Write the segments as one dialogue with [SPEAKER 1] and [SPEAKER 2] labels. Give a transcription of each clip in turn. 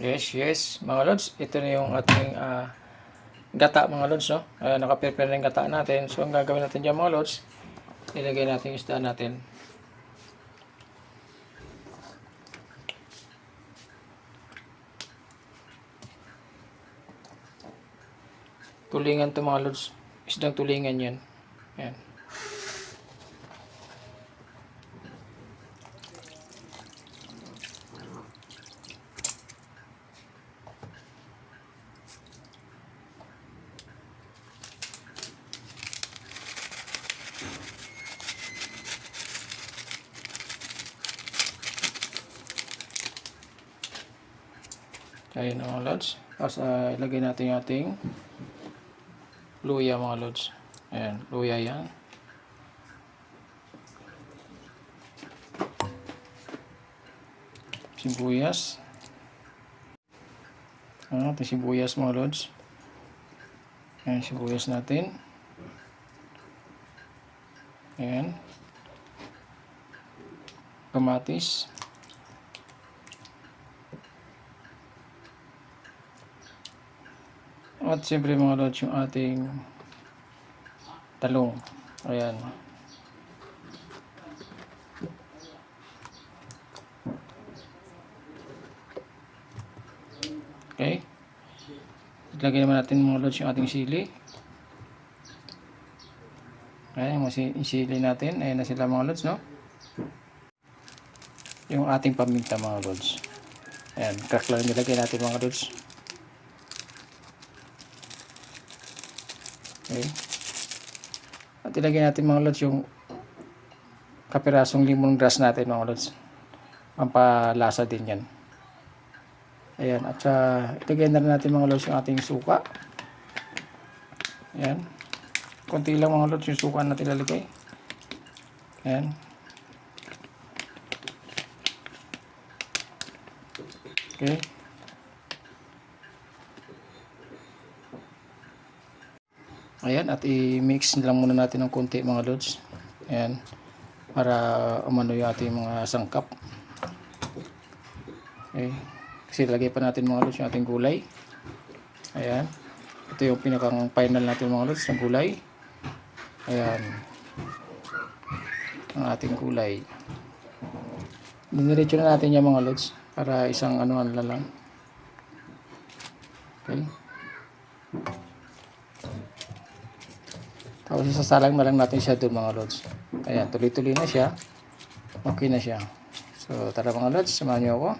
[SPEAKER 1] Yes, mga lods. Ito na yung ating gata, mga lods, no? Naka-prepare na yung gata natin. So, ang gagawin natin dyan, mga lods, ilagay natin yung isda natin. Tulingan to, mga lods. Isdang tulingan yan. Ayan. Ayan, mga lods. Tapos, ilagay natin yung ating luya, mga lods. Ayan, luya yan. Sibuyas. Ito sibuyas, mga lods. Ayan, sibuyas natin. Ayan. Kamatis. At siyempre, mga lods, yung ating talong. Ayan. Okay. Ilagay naman natin, mga lods, yung ating sili. Ayan, yung sili natin. Ayan na sila, mga lods, no? Yung ating paminta, mga lods. Ayan, crack lang nilagay natin, mga lods. Okay. At ilagay natin, mga lods, yung kapirasong lemongrass natin, mga lods. Pampalasa din yan. Ayan. At ilagay na rin natin, mga lods, yung ating suka. Ayan. Konti lang, mga lods, yung suka natin lalagay. Ayan. Okay. Ayan, at i-mix lang muna natin ng konti, mga lods. Ayan, para umano yung ating mga sangkap. Okay. Kasi lagay pa natin, mga lods, yung ating gulay. Ayan. Ito yung pinakang final natin, mga lods, ng gulay. Ayan. Ang ating gulay. Diniretso na natin yung mga lods para isang anuan lang. Okay. Tapos isasalang na lang natin siya doon, mga lods. Ayan, tuloy-tuloy na siya. Okay na siya. So, tara, mga lods, samahan niyo ako.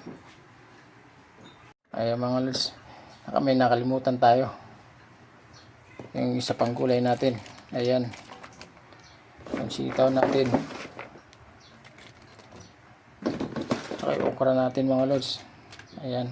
[SPEAKER 1] Ayan, mga lods. May nakalimutan tayo. Yung isa pang gulay natin. Ayan. Yung sitaw natin. Saka yung okra natin, mga lods. Ayan.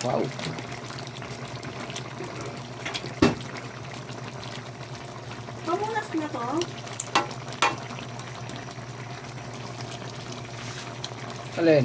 [SPEAKER 1] Wow.
[SPEAKER 2] Pamunas na to?
[SPEAKER 1] Alin?